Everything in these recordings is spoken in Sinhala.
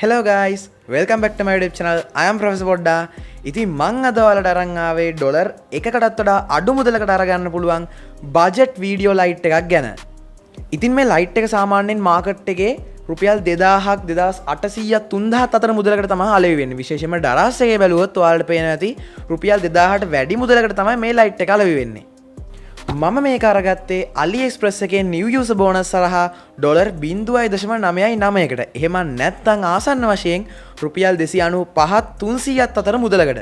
Hello guys, welcome back to my YouTube channel. I am Professor Bodda. ඉතින් මං අද ඔයාලට අරන් ආවේ ඩොලර් 1කටත් වඩා අඩු මුදලකට අරගන්න පුළුවන් බජට් වීඩියෝ ලයිට් එකක් ගැන. ඉතින් මේ ලයිට් එක සාමාන්‍යයෙන් මාකට් එකේ රුපියල් 2000ක් 2800ක් 3000ක් අතර මුදලකට තමයි අලෙවි වෙන්නේ. විශේෂයෙන්ම ඩරාස් එකේ බැලුවොත් ඔයාලට පේනවා ඇති රුපියල් 2000ට වැඩි මුදලකට තමයි මේ ලයිට් එක අලෙවි වෙන්නේ. මම මේක අරගත්තේ AliExpress එකේ new user bonus සරහා ඩොලර් 0.999කට. එහෙම නැත්නම් ආසන්න වශයෙන් රුපියල් 295ත් 300ත් අතර මුදලකට.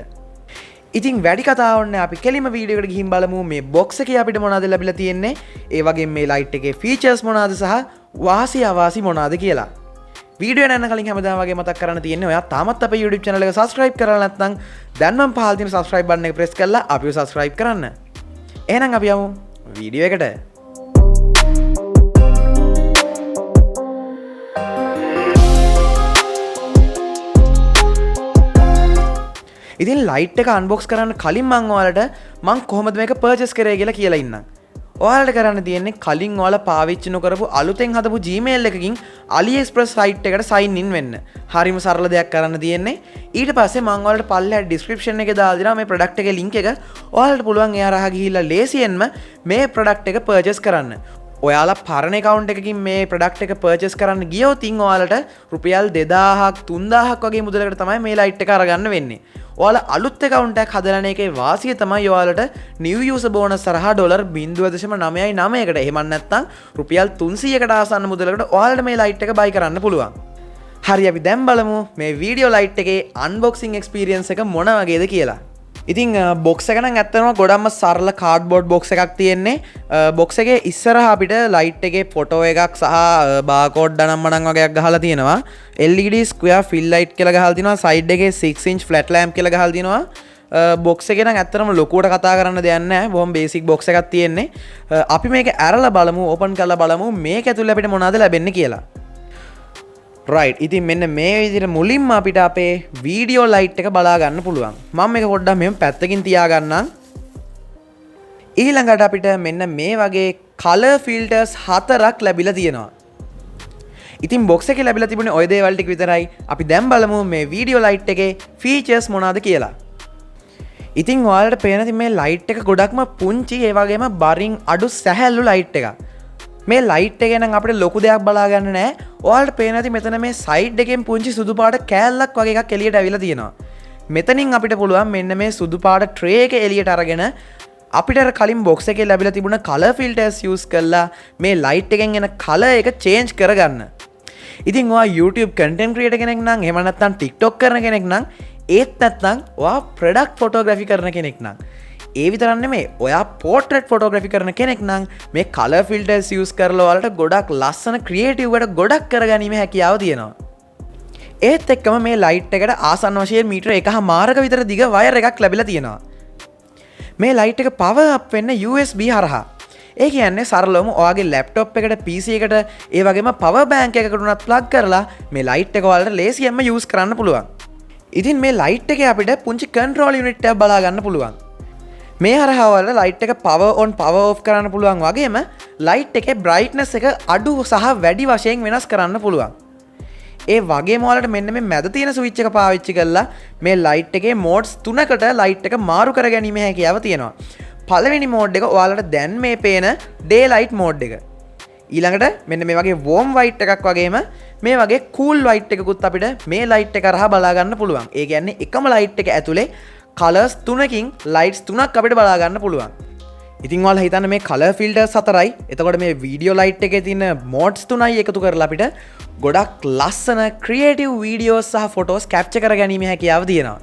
ඉතින් වැඩි කතාවක් නැහැ, අපි කෙලිම වීඩියෝ එකට ගිහින් බලමු මේ box එකේ අපිට මොනවද ලැබිලා තියෙන්නේ, ඒ වගේම මේ light එකේ features මොනවද සහ වාසි අවාසි මොනවද කියලා. වීඩියෝ එක යන්න කලින් හැමදාම වගේ මතක් කරන්න තියෙන්නේ, ඔයා තාමත් අපේ YouTube channel එක subscribe කරලා නැත්නම් දැන් මම පහළ තියෙන subscribe button එක press කරලා අපිව subscribe කරන්න. එහෙනම් අපි යමු වීඩියෝ එකට. ඉතින් ලයිට් එක අන්බොක්ස් කරන්න කලින් මම කොහොමද මේක පර්චේස් කරේ කියලා කියලා ඉන්නම්. ඔයාලට කරන්න තියෙන්නේ කලින් ඔයාලා පාවිච්චි නොකරපු අලුතෙන් හදපු Gmail එකකින් AliExpress site එකට sign in වෙන්න. හරිම සරල දෙයක් කරන්න තියෙන්නේ. ඊට පස්සේ මම ඔයාලට පල්ලෙහා description එකේ දාලා දෙනවා මේ product එකේ link එක. ඔයාලට පුළුවන් එයා රහ ගිහිල්ලා ලේසියෙන්ම මේ product එක purchase කරන්න. ඔයාලා පරණ account එකකින් මේ product එක purchase කරන්න ගියොත් ඔයාලට රුපියල් 2000ක් 3000ක් වගේ මුදලකට තමයි මේ light එක අරගන්න වෙන්නේ. ඔයාලා අලුත් account එකක් හදලා එකේ වාසිය තමයි ඔයාලට new user bonus සරහා ඩොලර් 0.999කට එහෙම නැත්නම් රුපියල් 300කට ආසන්න මුදලකට ඔයාලට මේ light එක buy කරන්න පුළුවන්. හරි, අපි දැන් බලමු මේ video light එකේ unboxing experience එක මොන වගේද කියලා. ඉතින් box එක නම් ඇත්තටම ගොඩක්ම සරල cardboard box එකක් තියෙන්නේ. box එකේ ඉස්සරහා අපිට light එකේ photo එකක් සහ barcode නම්මනම් වගේක් ගහලා තියෙනවා. LED square fill light කියලා ගහලා තියෙනවා. side එකේ 6 inch flat lamp කියලා ගහලා තියෙනවා. box එකේ නම් ඇත්තටම ලොකුවට කතා කරන්න දෙයක් නැහැ. බොහොම basic box එකක් තියෙන්නේ. අපි මේක ඇරලා බලමු, open කරලා බලමු මේක ඇතුලේ අපිට මොනවද ලැබෙන්නේ කියලා. right, ඉතින් මෙන්න මේ විදිහට මුලින්ම අපිට අපේ වීඩියෝ ලයිට් එක බලා ගන්න පුළුවන්. මම මේක පොඩ්ඩක් මෙහෙම පැත්තකින් තියාගන්නම්. ඊළඟට අපිට මෙන්න මේ වගේ color filters 4ක් ලැබිලා තියෙනවා. ඉතින් box එකේ ලැබිලා තිබුණේ ওই දේවල් ටික විතරයි. අපි දැන් බලමු මේ වීඩියෝ ලයිට් එකේ features මොනවද කියලා. ඉතින් ඔයාලට පේන මේ ලයිට් එක ගොඩක්ම පුංචි, ඒ වගේම බරින් අඩු සැහැල්ලු ලයිට් එකක්. මේ ලයිට් එක නම් අපිට ලොකු දෙයක් බලා ගන්න නෑ. ඔයාලට පේන ඇති මෙතන මේ සයිඩ් එකෙන් පුංචි සුදු පාට කෑල්ලක් වගේ එකක් එළියට ඇවිල්ලා තියෙනවා. මෙතනින් අපිට පුළුවන් මෙන්න මේ සුදු පාට ට්‍රේ එක එළියට අරගෙන අපිට අර කලින් box එකේ ලැබිලා තිබුණ color filters use කරලා මේ ලයිට් එකෙන් එන color එක change කරගන්න. ඉතින් ඔයා YouTube content creator කෙනෙක් නම්, එහෙම නැත්නම් TikTok කරන කෙනෙක් නම්, ඒත් නැත්නම් ඔයා product photography කරන කෙනෙක් නම්, ඒ විතරක් නෙමෙයි ඔයා portrait photography කරන කෙනෙක් නම් මේ color filters use කරලා ඔයාලට ගොඩක් ලස්සන creative වැඩ ගොඩක් කරගැනීමේ හැකියාව තියෙනවා. ඒත් එක්කම මේ light එකට ආසන්න වශයෙන් මීටර 1.5ක විතර දිග wire එකක් ලැබිලා තියෙනවා. මේ light එක power up වෙන්න USB හරහා. ඒ කියන්නේ සරලවම ඔයාගේ laptop එකට, PC එකට, ඒ වගේම power bank එකකට උනත් plug කරලා මේ light එක ඔයාලට ලේසියෙන්ම use කරන්න පුළුවන්. ඉතින් මේ light එකේ අපිට පුංචි control unit එකක් බලා ගන්න පුළුවන්. මේ හරහා ඔයාලට ලයිට් එක power on power off කරන්න පුළුවන්, වගේම ලයිට් එකේ brightness එක අඩු සහ වැඩි වශයෙන් වෙනස් කරන්න පුළුවන්. ඒ වගේම ඔයාලට මෙන්න මේ මැද තියෙන ස්විච් එක පාවිච්චි කරලා මේ ලයිට් එකේ modes 3කට ලයිට් එක මාරු කර ගැනීම හැකියාව තියෙනවා. පළවෙනි mode එක ඔයාලට දැන් මේ පේන daylight mode එක. ඊළඟට මෙන්න මේ වගේ warm white එකක් වගේම මේ වගේ cool white එකකුත් අපිට මේ ලයිට් එක හරහා බලා ගන්න පුළුවන්. ඒ කියන්නේ එකම ලයිට් එක ඇතුලේ colors 3කින් lights 3ක් අපිට බලා ගන්න පුළුවන්. ඉතින් ඔයාලා හිතන්න මේ color filters 4යි. එතකොට මේ video light එකේ තියෙන modes 3යි එකතු කරලා අපිට ගොඩක් ලස්සන creative videos සහ photos capture කර ගැනීම හැකියාව තියෙනවා.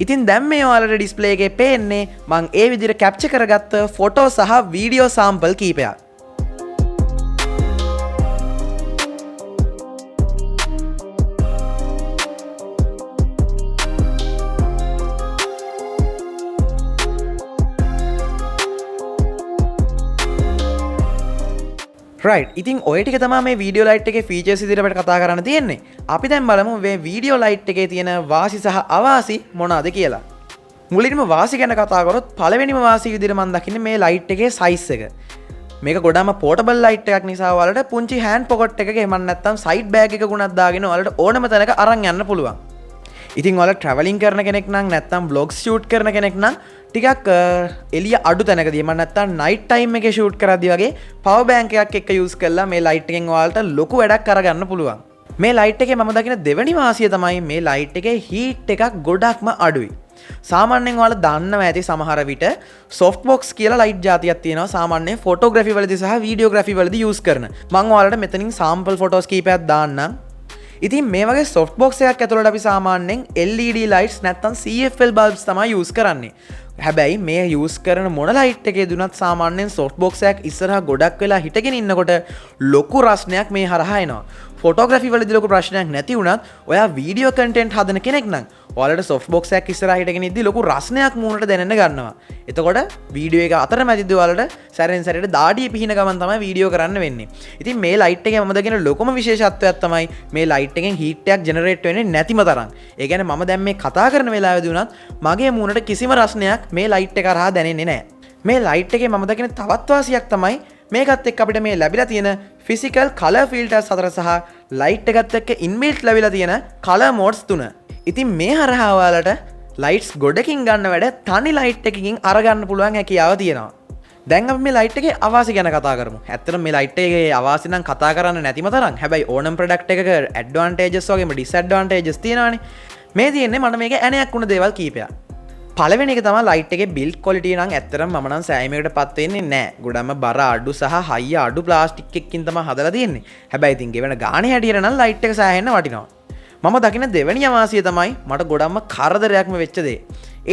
ඉතින් දැන් මේ ඔයාලට display එකේ පේන්නේ මම ඒ විදිහට capture කරගත්ත photo සහ video sample කීපයක්. right, ඉතින් ඔය ටික තමයි මේ වීඩියෝ ලයිට් එකේ features විදිහට අපිට කතා කරන්න තියෙන්නේ. අපි දැන් බලමු මේ වීඩියෝ ලයිට් එකේ තියෙන වාසි සහ අවාසි මොනවාද කියලා. මුලින්ම වාසි ගැන කතා කරොත් පළවෙනිම වාසිය විදිහට මම දකින්නේ මේ ලයිට් එකේ size එක. මේක ගොඩාම පෝටබල් ලයිට් එකක් නිසා ඔයාලට පුංචි හෑන්ඩ් පොකට් එකක එහෙම නැත්නම් සයිඩ් බෑග් එකකුණක් දාගෙන ඔයාලට ඕනම තැනක අරන් යන්න පුළුවන්. ඉතින් ඔයාලා ට්‍රැවලින් කරන කෙනෙක් නම් නැත්නම් බ්ලොග්ස් ෂූට් කරන කෙනෙක් නම් ටිකක් එළිය අඩු තැනකදී එහෙම නැත්නම් නයිට් ටයිම් එකේ ෂූට් කරද්දී වගේ පවර් බෑන්ක් එකක් එක්ක යූස් කරලා මේ ලයිට් එකෙන් ඔයාලට ලොකු වැඩක් අරගන්න පුළුවන්. මේ ලයිට් එකේ මම දකින දෙවෙනි වාසිය තමයි මේ ලයිට් එකේ හීට් එකක් ගොඩක්ම අඩුයි. සාමාන්‍යයෙන් ඔයාලා දන්නවා ඇති සමහර විට soft box කියලා ලයිට් జాතියක් තියෙනවා සාමාන්‍යයෙන් ෆොටෝග්‍රැෆි වලදී සහ වීඩියෝග්‍රැෆි වලදී යූස් කරන. මම ඔයාලට මෙතනින් සාම්පල් ෆොටෝස් කීපයක් දාන්නම්. ඉතින් මේ වගේ soft box එකක් ඇතුළට අපි සාමාන්‍යයෙන් LED lights නැත්නම් CFL bulbs තමයි යූස් කරන්නේ. හැබැයි මේ යූස් කරන මොන ලයිට් එකේ දුනත් සාමාන්‍යයෙන් soft box එකක් ඉස්සරහා ගොඩක් වෙලා හිටගෙන ඉන්නකොට ලොකු රස්නයක් මේ හරහා එනවා. ෆොටෝග්‍රැෆි වලදී ලොකු ප්‍රශ්නයක් නැති වුණත් ඔයා වීඩියෝ කන්ටෙන්ට් හදන කෙනෙක් නම් ඔයාලට soft box එකක් ඉස්සරහා හිටගෙන ඉද්දි ලොකු රස්නයක් මූණට දැනෙන්න ගන්නවා. එතකොට වීඩියෝ එක අතරමැදිදී ඔයාලට සැරෙන් සැරේට දාඩිය පිහින ගමන් තමයි වීඩියෝ කරන්න වෙන්නේ. ඉතින් මේ ලයිට් එකේ මම දකින ලොකුම විශේෂත්වයක් තමයි මේ ලයිට් එකෙන් හීට් එකක් ජෙනරේට් වෙන්නේ නැතිම තරම්. ඒ කියන්නේ මම දැන් මේ කතා කරන වෙලාවෙදී උනත් මගේ මූණට කිසිම රස්නයක් මේ ලයිට් එක හරහා දැනෙන්නේ නැහැ. මේ ලයිට් එකේ මම දකින තවත් වාසියක් තමයි මේකත් එක්ක අපිට මේ ලැබිලා තියෙන ෆිසිකල් කලර් ෆිල්ටර්ස් හතර සහ ලයිට් එකත් එක්ක ඉන්බිල්ට් ලැබිලා තියෙන කලර් මෝඩ්ස් 3. ඉතින් මේ හරහා ඔයාලට ලයිට්ස් ගොඩකින් ගන්න වැඩ තනි ලයිට් එකකින් අරගන්න පුළුවන් හැකියාව තියෙනවා. දැන් අපි මේ ලයිට් එකේ අවාසි ගැන කතා කරමු. ඇත්තටම මේ ලයිට් එකේ අවාසි නම් කතා කරන්න නැතිම තරම්. හැබැයි ඕනම ප්‍රොඩක්ට් එකක ඇඩ්වාන්ටේජස් වගේම ඩිස්ඇඩ්වාන්ටේජස් තියෙනවානේ. මේ තියෙන්නේ මට මේක ඇණයක් වුණ දේවල් කීපයක්. පළවෙනි එක තමයි ලයිට් එකේ බිල්ඩ් ක්වොලිටි නම් ඇත්තටම මම නම් සෑයීමකටපත් වෙන්නේ නැහැ. ගොඩම බර අඩු සහ හයිය අඩු ප්ලාස්ටික් එකකින් තමයි හදලා තියෙන්නේ. හැබැයි ඉතින් ගෙවන ගානේ හැටියට නම් ලයිට් එක සෑහෙන්න වටිනවා. මම දකින දෙවෙනි අවාසිය තමයි මට ගොඩක්ම කරදරයක්ම වෙච්ච දේ.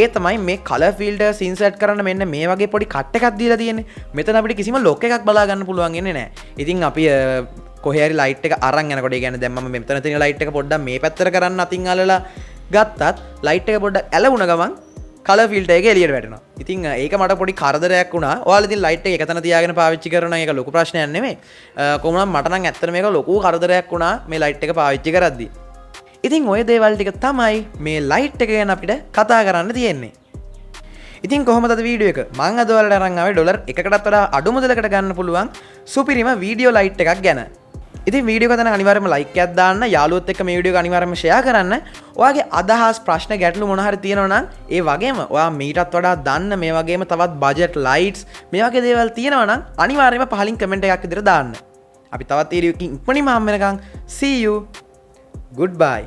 ඒ තමයි මේ කලර් ෆිල්ටර්ස් ඉන්සර්ට් කරන්න මෙන්න මේ වගේ පොඩි කට් එකක් දීලා තියෙන්නේ. මෙතන අපිට කිසිම ලොක් එකක් බලා ගන්න පුළුවන් ඉන්නේ නැහැ. ඉතින් අපි කොහේ හරි ලයිට් එක අරන් යනකොට ඒ කියන්නේ දැන් මම මෙතන තියෙන ලයිට් එක පොඩ්ඩක් මේ පැත්තට කරන්න අතින් අල්ලලා ගත්තත් ලයිට් එක පොඩ්ඩක් ඇලවුණ ගමන් කලර් ෆිල්ටර් එක එළියට වැටෙනවා. ඉතින් ඒක මට පොඩි කරදරයක් වුණා. ඔයාලා ඉතින් ලයිට් එක එකතන තියාගෙන පාවිච්චි කරනවා ඒක ලොකු ප්‍රශ්නයක් නෙමෙයි. කොහොමනම් මට නම් ඇත්තට මේක ලොකු කරදරයක් වුණා මේ ලයිට් එක පාවිච්චි කරද්දී. ඉතින් ඔය දේවල් ටික තමයි මේ ලයිට් එක ගැන අපිට කතා කරන්න තියෙන්නේ. ඉතින් කොහොමද අද වීඩියෝ එක? මම අද ඔයාලට අරන් ආවේ ඩොලර් 1කටත් වඩා අඩු මුදලකට ගන්න පුළුවන් සුපිරිම වීඩියෝ ලයිට් එකක් ගැන. ඉතින් වීඩියෝ එක දැන් අනිවාර්යයෙන්ම ලයික් එකක් දාන්න, යාළුවොත් එක්ක මේ වීඩියෝ එක අනිවාර්යයෙන්ම ෂෙයා කරන්න. ඔයාගේ අදහස්, ප්‍රශ්න, ගැටලු මොන හරි තියෙනවා නම් ඒ වගේම ඔයා මීටත් වඩා දන්න මේ වගේම තවත් බජට් ලයිට්ස් මේ වගේ දේවල් තියෙනවා නම් අනිවාර්යයෙන්ම පහලින් කමෙන්ට් එකක් විදිහට දාන්න. අපි තවත් වීඩියෝ එකකින් ඉක්මනින්ම හම්බ වෙනකන් see you goodbye.